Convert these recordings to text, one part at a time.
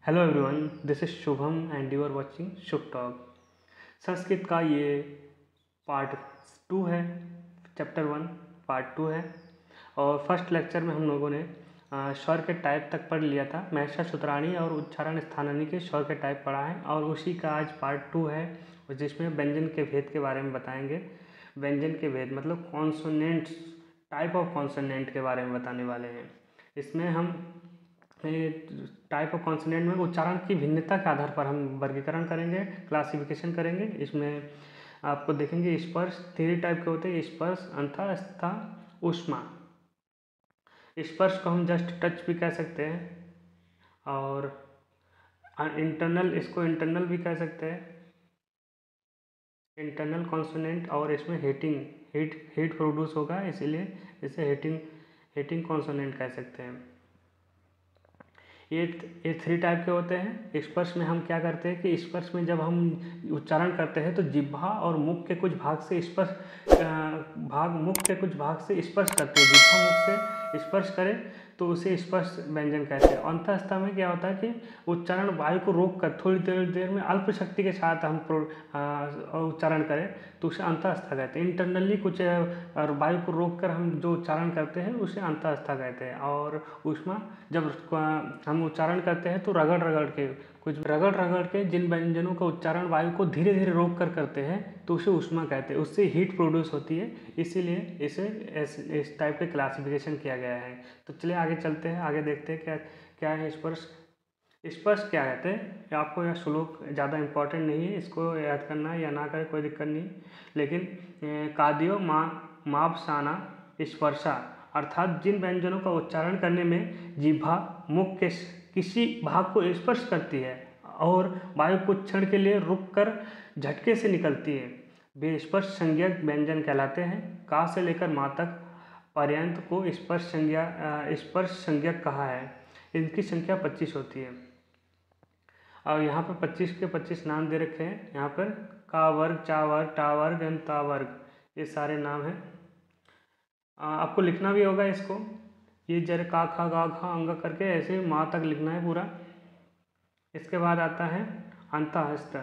Hello everyone, this is Shubham and you are watching Shubh talk. Sanskrit का ये part 2 है, chapter 1 part 2 है। और फर्स्ट लेक्चर में हम लोगों ने स्वर के टाइप तक पढ़ लिया था। मैषा सूत्राणी और उच्चारण स्थानानी के स्वर के टाइप पढ़ा है और उसी का आज पार्ट 2 है, जिसमें व्यंजन के भेद के बारे में बताएंगे। व्यंजन के भेद मतलब कॉन्सोनेंट्स, टाइप ऑफ कॉन्सोनेंट के बारे में बताने वाले हैं। इसमें हम टाइप ऑफ कॉन्सोनेंट में उच्चारण की भिन्नता के आधार पर हम वर्गीकरण करेंगे, क्लासिफिकेशन करेंगे। इसमें आपको देखेंगे स्पर्श 3 टाइप के होते हैं, स्पर्श, अंतः, स्था, ऊष्मा। स्पर्श को हम जस्ट टच भी कह सकते हैं और इंटरनल, इसको इंटरनल भी कह सकते हैं, इंटरनल कॉन्सोनेंट। और इसमें हीट प्रोड्यूस होगा, इसीलिए इसे हीटिंग कॉन्सोनेंट कह सकते हैं। ये 3 टाइप के होते हैं। स्पर्श में हम क्या करते हैं कि स्पर्श में जब हम उच्चारण करते हैं तो जिह्वा और मुख के कुछ भाग से स्पर्श करते हैं। जिह्वा मुख से स्पर्श करे तो उसे स्पर्श व्यंजन कहते हैं। अंतःस्था में क्या होता है कि उच्चारण वायु को रोक कर थोड़ी देर में अल्प शक्ति के साथ हम उच्चारण करें तो उसे अंतःस्था कहते हैं। इंटरनली कुछ वायु को रोक कर हम जो उच्चारण करते हैं उसे अंतःस्था कहते हैं। और ऊष्मा, जब हम उच्चारण करते हैं तो रगड़ के जिन व्यंजनों का उच्चारण वायु को धीरे धीरे रोक कर करते हैं तो उसे ऊष्मा कहते हैं। उससे हीट प्रोड्यूस होती है, इसीलिए इसे इस टाइप के क्लासिफिकेशन किया गया है। तो चलिए आगे चलते हैं, आगे देखते हैं क्या है स्पर्श। स्पर्श क्या कहते हैं, आपको यह श्लोक ज़्यादा इम्पोर्टेंट नहीं है, इसको याद करना या ना करें कोई दिक्कत नहीं। लेकिन कादियो मापसाना स्पर्शा, अर्थात जिन व्यंजनों का उच्चारण करने में जिह्वा मुख के किसी भाग को स्पर्श करती है और वायु कुछ क्षण के लिए रुककर झटके से निकलती है, वे स्पर्श संज्ञक व्यंजन कहलाते हैं। का से लेकर मा तक पर्यंत को स्पर्श संज्ञक कहा है। इनकी संख्या 25 होती है और यहाँ पर 25 के 25 नाम दे रखे हैं। यहाँ पर का वर्ग, चा वर्ग, टा वर्ग एंड ता वर्ग, ये सारे नाम हैं। आपको लिखना भी होगा इसको, ये जर का खा गा खा अंग करके ऐसे माँ तक लिखना है पूरा। इसके बाद आता है अंतःस्थ,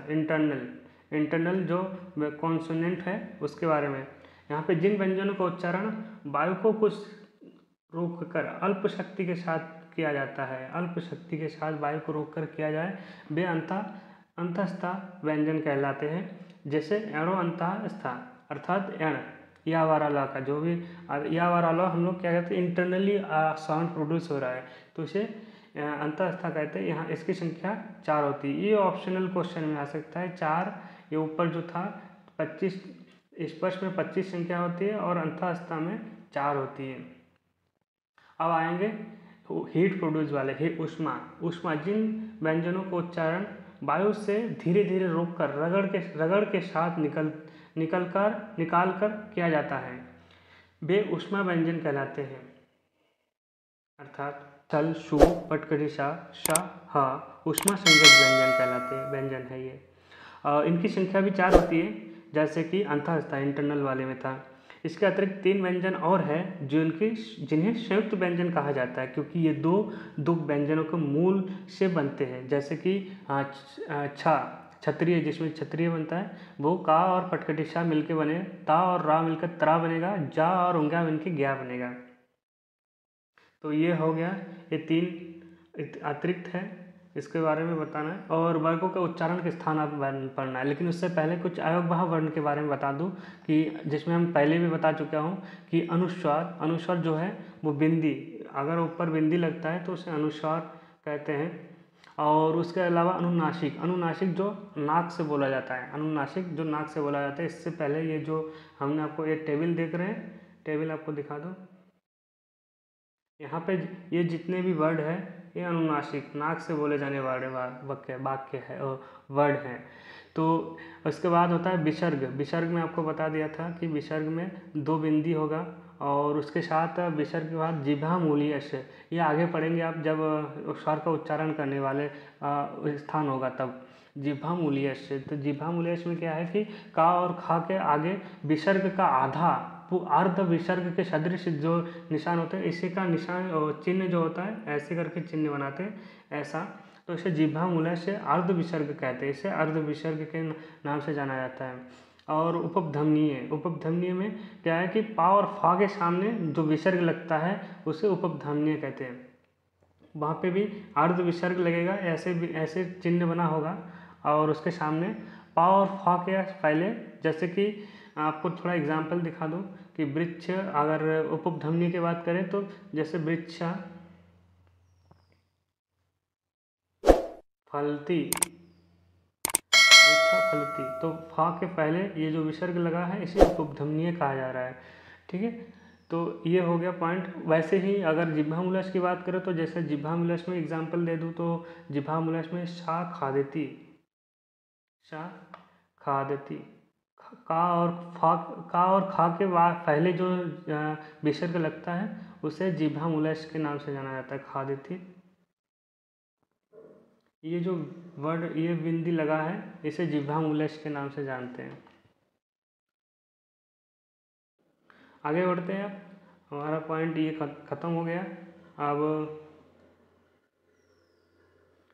इंटरनल जो कॉन्सोनेंट है उसके बारे में। यहाँ पे जिन व्यंजनों का उच्चारण वायु को कुछ रोक कर अल्प शक्ति के साथ किया जाता है, अल्प शक्ति के साथ वायु को रोक कर किया जाए, वे अंतःस्था व्यंजन कहलाते हैं। जैसे एणो अंतःस्था, अर्थात एण या वाराला का जो भी या वाराला हम लोग क्या कहते हैं, इंटरनली साउंड प्रोड्यूस हो रहा है तो इसे अंतःस्था कहते हैं। यहाँ इसकी संख्या 4 होती है। ये ऑप्शनल क्वेश्चन में आ सकता है 4। ये ऊपर जो था 25, स्पर्श में 25 संख्या होती है और अंतःस्था में 4 होती है। अब आएंगे हीट प्रोड्यूस वाले, ऊष्मा जिन व्यंजनों को उच्चारण वायु से धीरे धीरे रोक कर रगड़ के साथ निकाल कर किया जाता है, वे ऊष्मा व्यंजन कहलाते हैं। अर्थात छल, शु, पटकड़ी सा, हा ऊष्मा संज्ञक व्यंजन है ये। इनकी संख्या भी 4 होती है, जैसे कि अंतःस्था इंटरनल वाले में था। इसके अतिरिक्त 3 व्यंजन और है जिन्हें संयुक्त व्यंजन कहा जाता है, क्योंकि ये दो व्यंजनों के मूल से बनते हैं। जैसे कि क्षत्रिय, जिसमें क्षत्रिय बनता है वो का और पटकटी सा मिलकर बने, ता और रा मिलकर त्रा बनेगा, जा और उंगा मिलकर ज्ञा बनेगा। तो ये हो गया, ये 3 अतिरिक्त है, इसके बारे में बताना है। और वर्गों के उच्चारण के स्थान आप पढ़ना है। लेकिन उससे पहले कुछ अयोगवाह वर्ण के बारे में बता दूं कि जिसमें हम पहले भी बता चुका हूं कि अनुस्वार जो है वो बिंदी, अगर ऊपर बिंदी लगता है तो उसे अनुस्वार कहते हैं। और उसके अलावा अनुनासिक जो नाक से बोला जाता है, इससे पहले ये जो हमने आपको ये टेबल देख रहे हैं, टेबल आपको दिखा दो, यहाँ पे ये जितने भी वर्ड है ये अनुनासिक, नाक से बोले जाने वाले वाक्य है और वर्ड हैं। तो उसके बाद होता है विसर्ग में आपको बता दिया था कि विसर्ग में 2 बिंदी होगा और उसके साथ विसर्ग के बाद जिह्वा मूलीय से, ये आगे पढ़ेंगे आप जब स्वर का उच्चारण करने वाले स्थान होगा तब। जिह्वा मूलीय से, तो जिह्वा मूलीय में क्या है कि का और खा के आगे विसर्ग का आधा अर्ध विसर्ग के सदृश जो निशान होते हैं, इसी का निशान चिन्ह जो होता है ऐसे करके चिन्ह बनाते हैं, ऐसा तो इसे जिह्वामूलः से अर्ध विसर्ग कहते हैं, इसे अर्ध विसर्ग के नाम से जाना जाता है। और उपपध्मानीय में क्या है कि पा और फा के सामने जो विसर्ग लगता है उसे उपपध्मानीय कहते हैं। वहाँ पे भी अर्ध विसर्ग लगेगा, ऐसे चिन्ह बना होगा और उसके सामने पा और फा के पहले, जैसे कि आपको थोड़ा एग्जाम्पल दिखा दूँ कि वृक्ष, अगर उपपध्मानीय की बात करें तो जैसे वृक्षा फलती, वृक्षा फलती, तो फा के पहले ये जो विसर्ग लगा है इसे उपपध्मानीय कहा जा रहा है। ठीक है, तो ये हो गया पॉइंट। वैसे ही अगर जिह्वामूलस की बात करें तो जैसे जिह्वामूलस में एग्जाम्पल दे दूँ तो जिह्वामूलस में शा खादती, का और खा के बाद पहले जो विसर्ग लगता है उसे जिह्वामूलस के नाम से जाना जाता है, खादती। ये जो वर्ड, ये बिंदी लगा है इसे जिह्वामूलस के नाम से जानते हैं। आगे बढ़ते हैं। अब हमारा पॉइंट ये खत्म हो गया। अब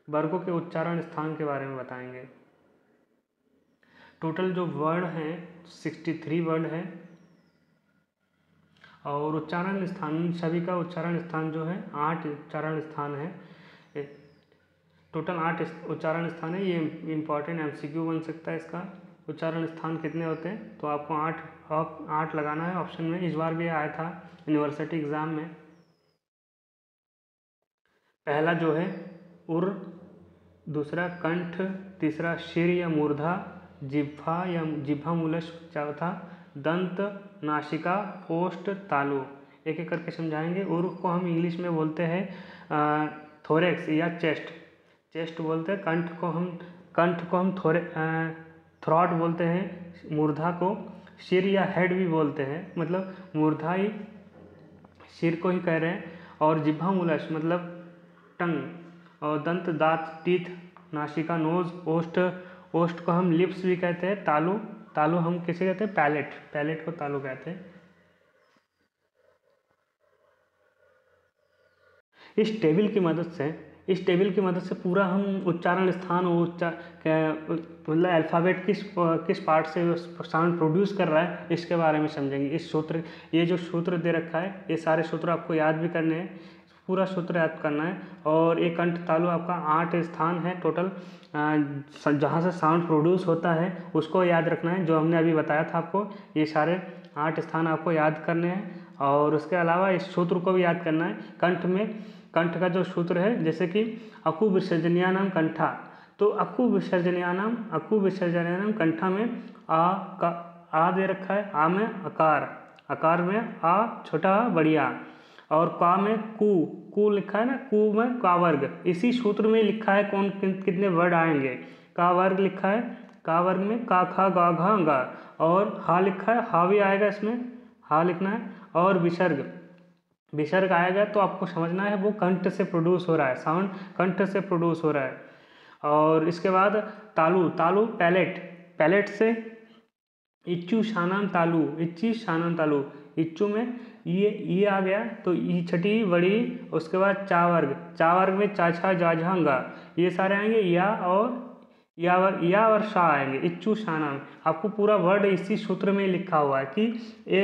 वर्गों के उच्चारण स्थान के बारे में बताएंगे। टोटल जो वर्ड हैं 63 वर्ड है और उच्चारण स्थान, सभी का उच्चारण स्थान जो है 8 उच्चारण स्थान है। टोटल 8 उच्चारण स्थान है। ये इम्पॉर्टेंट MCQ बन सकता है इसका। उच्चारण स्थान कितने होते हैं तो आपको 8 लगाना है ऑप्शन में। इस बार भी आया था यूनिवर्सिटी एग्ज़ाम में। पहला जो है उर, दूसरा कंठ, तीसरा शिर या मूर्धा, जिह्वा या जिह्वामूलस, चौथा दंत, नासिका, ओष्ठ, तालु। एक एक करके समझाएंगे। उर को हम इंग्लिश में बोलते हैं थोरेक्स या चेस्ट बोलते हैं। कंठ को हम थ्रॉट बोलते हैं। मूर्धा को सिर या हेड भी बोलते हैं, मतलब मूर्धा ही सिर को ही कह रहे हैं। और जिह्वामूलस मतलब टंग, और दंत दांत, टीथ, नासिका नोज, ओष्ठ को हम लिप्स भी कहते हैं। तालु हम किसे कहते हैं, पैलेट को तालु कहते हैं। इस टेबल की मदद से पूरा हम उच्चारण स्थान, मतलब अल्फ़ाबेट किस पार्ट से साउंड प्रोड्यूस कर रहा है इसके बारे में समझेंगे। ये जो सूत्र दे रखा है, ये सारे सूत्र आपको याद भी करने हैं, पूरा सूत्र याद करना है। और एक कंठ तालु आपका 8 स्थान है टोटल, जहाँ से साउंड प्रोड्यूस होता है उसको याद रखना है, जो हमने अभी बताया था आपको। ये सारे 8 स्थान आपको याद करने हैं और उसके अलावा इस सूत्र को भी याद करना है। कंठ का जो सूत्र है, जैसे कि अकु विसर्जनीयानाम कंठा, तो अकु विसर्जनीयानाम कंठा में आ दे रखा है। आ में आकार में आ छोटा आ बड़ी आ, और का में कु लिखा है ना, कु में का वर्ग। इसी सूत्र में लिखा है कितने वर्ड आएंगे। का वर्ग लिखा है, का वर्ग में का खा गा घा गा, और हा लिखा है, हा भी आएगा इसमें, हा लिखना है। और विसर्ग आएगा तो आपको समझना है वो कंठ से प्रोड्यूस हो रहा है, साउंड कंठ से प्रोड्यूस हो रहा है। और इसके बाद तालु पैलेट से इच्चू शानाम तालु, इच्चू में ये आ गया तो ई छठी बड़ी। उसके बाद चा वर्ग में चा छा जा झा गा, ये सारे आएंगे। या और शा आएंगे, इच्चू शानाम। आपको पूरा वर्ड इसी सूत्र में लिखा हुआ है कि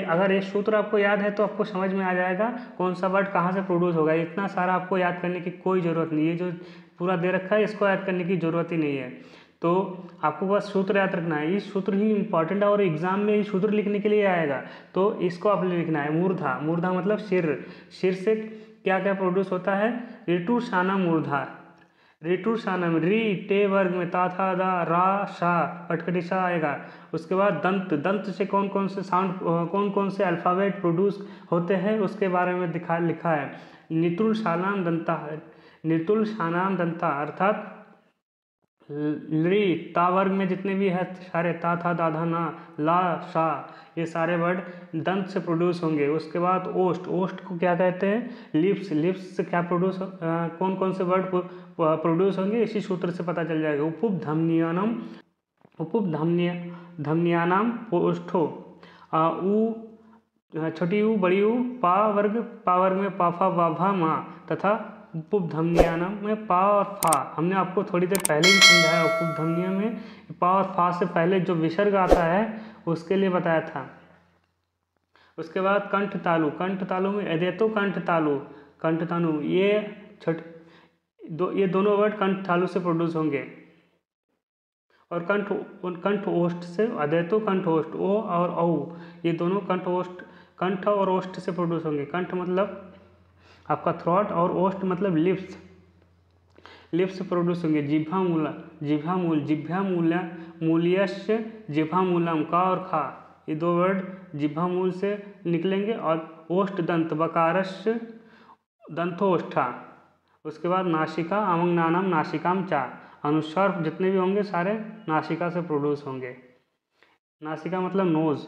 अगर ये सूत्र आपको याद है तो आपको समझ में आ जाएगा कौन सा वर्ड कहाँ से प्रोड्यूस होगा। इतना सारा आपको याद करने की कोई ज़रूरत नहीं है, जो पूरा दे रखा है इसको याद करने की ज़रूरत ही नहीं है। तो आपको बस सूत्र याद रखना है, ये सूत्र ही इम्पॉर्टेंट है और एग्जाम में ये सूत्र लिखने के लिए आएगा, तो इसको आप लिखना है। मूर्धा मतलब सिर से क्या क्या प्रोड्यूस होता है, ऋतु शाना मूर्धा, ऋतु शानम, री टे वर्ग में ता था दा रा शा पटकटी सा आएगा। उसके बाद दंत से कौन कौन से साउंड, कौन कौन से अल्फ़ाबेट प्रोड्यूस होते हैं उसके बारे में लिखा है। नितुल शानाम दंता अर्थात ली ता वर्ग में जितने भी है सारे ता था दाधा ना ला शा, ये सारे वर्ड दंत से प्रोड्यूस होंगे। उसके बाद ओष्ठ को क्या कहते हैं, लिप्स से क्या प्रोड्यूस, कौन कौन से वर्ड प्रोड्यूस होंगे इसी सूत्र से पता चल जाएगा। उपधमनियानाम ओष्ठो, छोटी ऊ बड़ी ऊ, पा वर्ग में पाफा बाभा माँ, तथा उपध्वन्यानाम में पा और फा हमने आपको थोड़ी देर पहले ही समझाया। उपध्वन्या में पा और फा से पहले जो विसर्ग आता है उसके लिए बताया था। उसके बाद कंठ तालु, कंठ तालु में अदेतो कंठ तालु, कंठ तालु ये दोनों वर्ड कंठ तालु से प्रोड्यूस होंगे। और कंठ ओष्ठ से अदेतो कंठ ओष्ठ, ओ और औ ये दोनों कंठ और ओष्ठ से प्रोड्यूस होंगे। कंठ मतलब आपका थ्रोट और ओष्ठ मतलब लिप्स प्रोड्यूस होंगे। मूल्यस्य जिह्वामूलम, का और खा ये दो वर्ड जिह्वामूल से निकलेंगे। और ओष्ठ दंत बकारस्य दंतोष्ठा। उसके बाद नासिका अमंगनानम नासिकाम चा, अनुस्वार जितने भी होंगे सारे नासिका से प्रोड्यूस होंगे। नासिका मतलब नोज।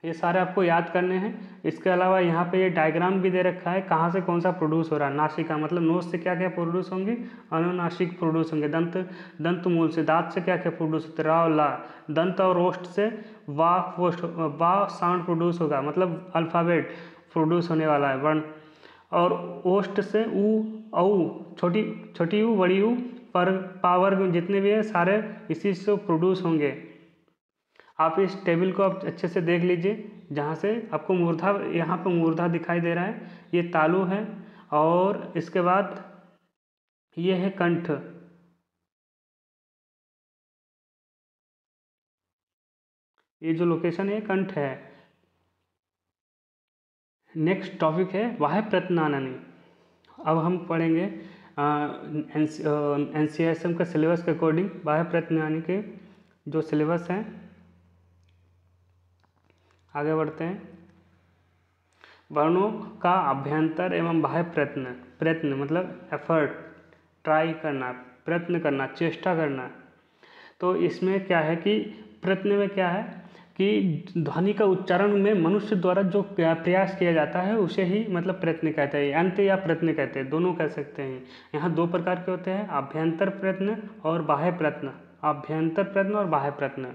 ये सारे आपको याद करने हैं। इसके अलावा यहाँ पे ये डायग्राम भी दे रखा है कहाँ से कौन सा प्रोड्यूस हो रहा है। नासिका मतलब नोज से क्या क्या प्रोड्यूस होंगे, अनुनासिक प्रोड्यूस होंगे। दंत मूल से दांत से क्या क्या प्रोड्यूस होते, रा और ला। दंत और ओष्ठ से वा साउंड प्रोड्यूस होगा, मतलब अल्फ़ाबेट प्रोड्यूस होने वाला है, वर्ण। और ओष्ठ से ऊ औ, छोटी ऊ बड़ी ऊ पर पावर जितने भी है सारे इसी से प्रोड्यूस होंगे। आप इस टेबल को आप अच्छे से देख लीजिए, जहाँ से आपको मूर्धा, यहाँ पे मूर्धा दिखाई दे रहा है, ये तालु है। और इसके बाद ये है कंठ, ये जो लोकेशन है कंठ है। नेक्स्ट टॉपिक है वाह्य प्रत्यनानी। अब हम पढ़ेंगे NCSM के सिलेबस के अकॉर्डिंग बाह्य प्रत्यनानी के जो सिलेबस हैं। आगे बढ़ते हैं। वर्णों का अभ्यंतर एवं बाह्य प्रयत्न मतलब एफर्ट, ट्राई करना, प्रयत्न करना, चेष्टा करना। तो इसमें क्या है कि प्रयत्न में क्या है कि ध्वनि का उच्चारण में मनुष्य द्वारा जो प्रयास किया जाता है उसे ही मतलब प्रयत्न कहते हैं, अंत या प्रयत्न कहते हैं, दोनों कह सकते हैं। यहाँ दो प्रकार के होते हैं, अभ्यंतर प्रयत्न और बाह्य प्रयत्न। अभ्यंतर प्रयत्न और बाह्य प्रयत्न।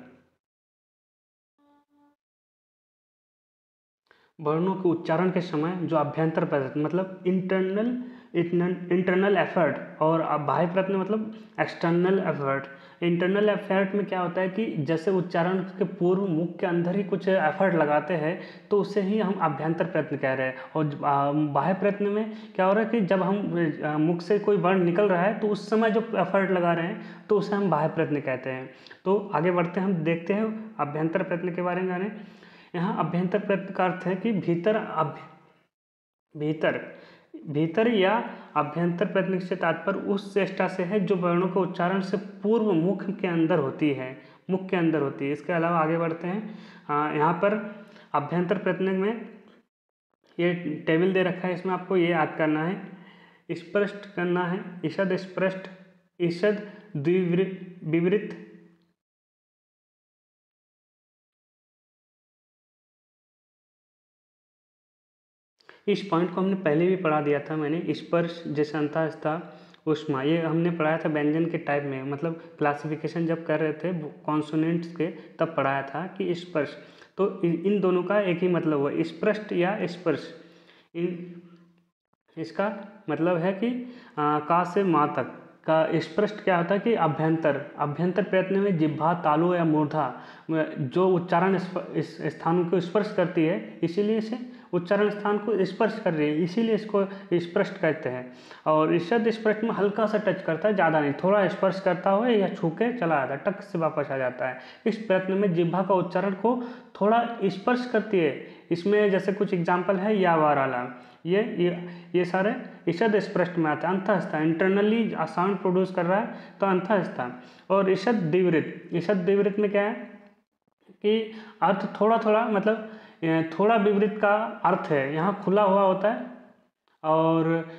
वर्णों के उच्चारण के समय जो अभ्यंतर प्रयत्न मतलब इंटरनल एफर्ट, और बाह्य प्रयत्न मतलब एक्सटर्नल एफर्ट। इंटरनल एफर्ट में क्या होता है कि जैसे उच्चारण के पूर्व मुख के अंदर ही कुछ एफर्ट लगाते हैं तो उससे ही हम अभ्यंतर प्रयत्न कह रहे हैं। और बाह्य प्रयत्न में क्या हो रहा है कि जब हम मुख से कोई वर्ण निकल रहा है तो उस समय जो एफर्ट लगा रहे हैं तो उसे हम बाह्य प्रयत्न कहते हैं। तो आगे बढ़ते हैं, हम देखते हैं अभ्यंतर प्रयत्न के बारे में जाने। यहाँ अभ्यंतर प्रयत्न का अर्थ है कि भीतर या अभ्यंतर प्रयत्न से तात्पर्य उस चेष्टा से है जो वर्णों के उच्चारण से पूर्व मुख के अंदर होती है, मुख के अंदर होती है। इसके अलावा आगे बढ़ते हैं। यहाँ पर अभ्यंतर प्रयत्न में ये टेबल दे रखा है, इसमें आपको ये याद करना है, स्पष्ट करना है। ईषद स्पष्ट, ईषद विवृत, इस पॉइंट को हमने पहले भी पढ़ा दिया था मैंने। स्पर्श जैसे अंतःस्था ऊष्मा, ये हमने पढ़ाया था व्यंजन के टाइप में, मतलब क्लासिफिकेशन जब कर रहे थे कॉन्सोनेंट्स के तब पढ़ाया था कि स्पर्श। तो इन दोनों का एक ही मतलब हुआ, स्पष्ट या स्पर्श। इसका मतलब है कि का से माँ तक का स्पष्ट क्या होता है कि अभ्यंतर प्रयत्न में जिह्वा, तालु या मूर्धा जो उच्चारण स्थानों को स्पर्श करती है, इसीलिए इसे उच्चारण स्थान को स्पर्श कर रही है, इसीलिए इसको स्पष्ट कहते हैं। और ईषद स्पष्ट में हल्का सा टच करता है, ज़्यादा नहीं, थोड़ा स्पर्श करता हो या छू के चला जाता है, टक से वापस आ जाता है। इस प्रयत्न में जिह्वा का उच्चारण को थोड़ा स्पर्श करती है। इसमें जैसे कुछ एग्जाम्पल है या वाराला, ये सारे ईषद स्पष्ट में आते हैं। अंतःस्था इंटरनली साउंड प्रोड्यूस कर रहा है तो अंतःस्था। और ईषद विवृत में क्या है कि अर्थ थोड़ा थोड़ा मतलब थोड़ा विवृत का अर्थ है, यहाँ खुला हुआ होता है और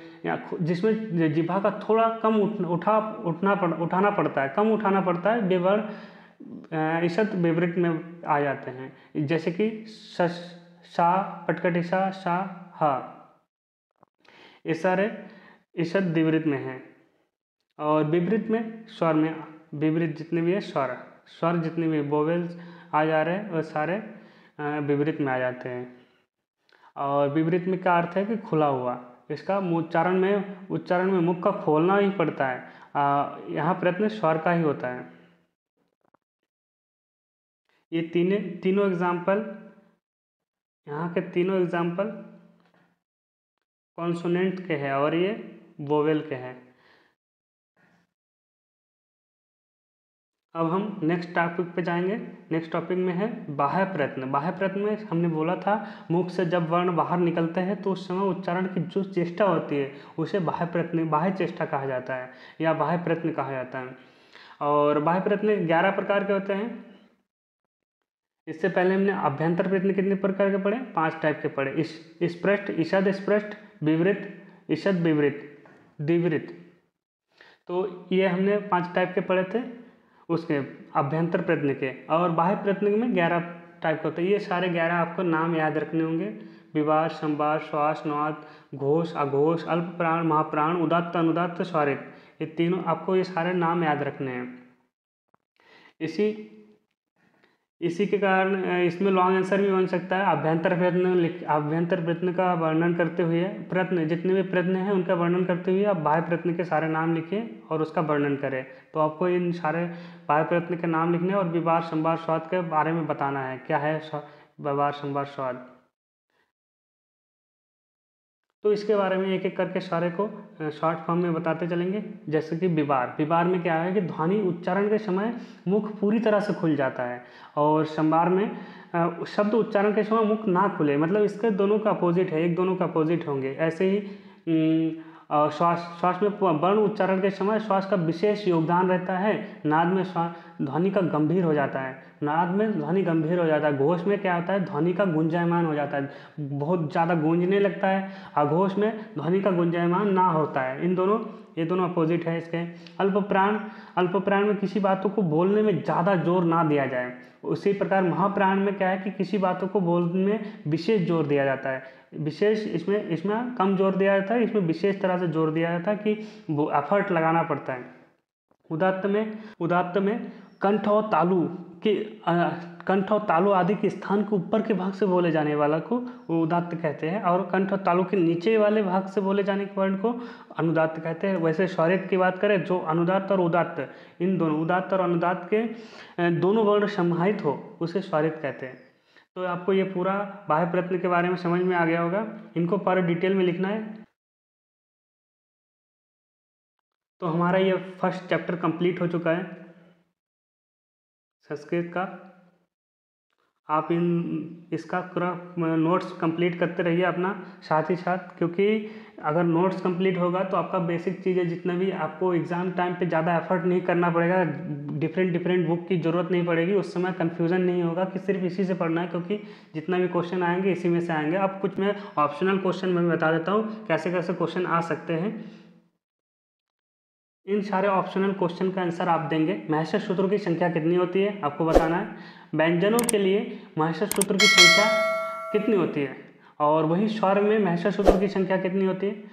जिसमें जिह्वा का थोड़ा कम उठाना पड़ता है, कम उठाना पड़ता है, विवर्ण ईषद विवृत में आ जाते हैं। जैसे कि सा, पटकटिसा, सा, हा, ये सारे ईषद विवृत में हैं। और विवृत में स्वर में विवृत जितने भी है स्वर जितने भी वोवेल्स आ जा रहे हैं वो सारे विवृत में आ जाते हैं। और विवृत में क्या अर्थ है कि खुला हुआ, इसका उच्चारण में मुख का खोलना ही पड़ता है। यहाँ प्रयत्न स्वर का ही होता है। ये तीनों एग्जाम्पल, यहाँ के तीनों एग्जाम्पल कॉन्सोनेंट के हैं और ये वोवेल के हैं। अब हम नेक्स्ट टॉपिक पे जाएंगे। नेक्स्ट टॉपिक में है बाह्य प्रयत्न। बाह्य प्रयत्न में हमने बोला था मुख से जब वर्ण बाहर निकलते हैं तो उस समय उच्चारण की जो चेष्टा होती है उसे बाह्य चेष्टा कहा जाता है या बाह्य प्रयत्न कहा जाता है। और बाह्य प्रयत्न 11 प्रकार के होते हैं। इससे पहले हमने अभ्यंतर प्रयत्न कितने प्रकार के पढ़े? 5 टाइप के पढ़े। स्पष्ट, ईषद स्पष्ट, विवृत, ईषद विवृत, द्विवृत। तो ये हमने 5 टाइप के पढ़े थे उसके अभ्यंतर प्रयत्न के। और बाह्य प्रयत्न में 11 टाइप के होते हैं। ये सारे 11 आपको नाम याद रखने होंगे। विवार, संवार, श्वास, नुआद, घोष, अघोष, अल्प प्राण, महाप्राण, उदात्त, अनुदात्त, स्वरित, ये तीनों आपको ये सारे नाम याद रखने हैं। इसी के कारण इसमें लॉन्ग आंसर भी बन सकता है। अभ्यंतर प्रयत्न का वर्णन करते हुए जितने भी प्रयत्न हैं उनका वर्णन करते हुए आप बाह्य प्रयत्न के सारे नाम लिखिए और उसका वर्णन करें। तो आपको इन सारे बाह्य प्रयत्न के नाम लिखने और विवार, संवार, स्वाद के बारे में बताना है क्या है विवार, संवार, स्वाद। तो इसके बारे में एक एक करके सारे को शॉर्ट फॉर्म में बताते चलेंगे। जैसे कि विवार में क्या है कि ध्वनि उच्चारण के समय मुख पूरी तरह से खुल जाता है। और संवार में शब्द उच्चारण के समय मुख ना खुले, मतलब इसके दोनों का अपोजिट है, एक दोनों का अपोजिट होंगे। ऐसे ही श्वास में वर्ण उच्चारण के समय श्वास का विशेष योगदान रहता है। नाद में ध्वनि का गंभीर हो जाता है, नाद में ध्वनि गंभीर हो जाता है। घोष में क्या होता है, ध्वनि का गुंजायमान हो जाता है, बहुत ज़्यादा गूंजने लगता है। अघोष में ध्वनि का गुंजायमान ना होता है। ये दोनों अपोजिट है इसके। अल्प प्राण में किसी बातों को बोलने में ज़्यादा जोर ना दिया जाए। उसी प्रकार महाप्राण में क्या है कि किसी बातों को बोलने में विशेष जोर दिया जाता है। विशेष इसमें कम जोर दिया जाता है, इसमें विशेष तरह से जोर दिया जाता है कि एफर्ट लगाना पड़ता है। उदात्त में कंठ और तालु आदि के स्थान के ऊपर के भाग से बोले जाने वाला को उदात्त कहते हैं, और कंठ और तालु के नीचे वाले भाग से बोले जाने के वर्ण को अनुदात्त कहते हैं। वैसे स्वरित की बात करें, जो अनुदात्त और उदात्त, इन दोनों उदात्त और अनुदात्त के दोनों वर्ण समाहित हो उसे स्वरित कहते हैं। तो आपको ये पूरा बाह्य प्रयत्न के बारे में समझ में आ गया होगा। इनको पर डिटेल में लिखना है। तो हमारा ये फर्स्ट चैप्टर कंप्लीट हो चुका है संस्कृत का। आप इसका पूरा नोट्स कंप्लीट करते रहिए अपना साथ ही साथ, क्योंकि अगर नोट्स कंप्लीट होगा तो आपका बेसिक चीज़ें जितना भी आपको एग्ज़ाम टाइम पे ज़्यादा एफर्ट नहीं करना पड़ेगा, डिफरेंट बुक की ज़रूरत नहीं पड़ेगी। उस समय कन्फ्यूज़न नहीं होगा कि सिर्फ इसी से पढ़ना है, क्योंकि जितना भी क्वेश्चन आएंगे इसी में से आएंगे। अब कुछ मैं ऑप्शनल क्वेश्चन में बता देता हूँ कैसे कैसे क्वेश्चन आ सकते हैं। इन सारे ऑप्शनल क्वेश्चन का आंसर आप देंगे। महर्षि सूत्रों की संख्या कितनी होती है आपको बताना है। व्यंजनों के लिए महर्षि सूत्र की संख्या कितनी होती है, और वही स्वर में महर्षि सूत्र की संख्या कितनी होती है।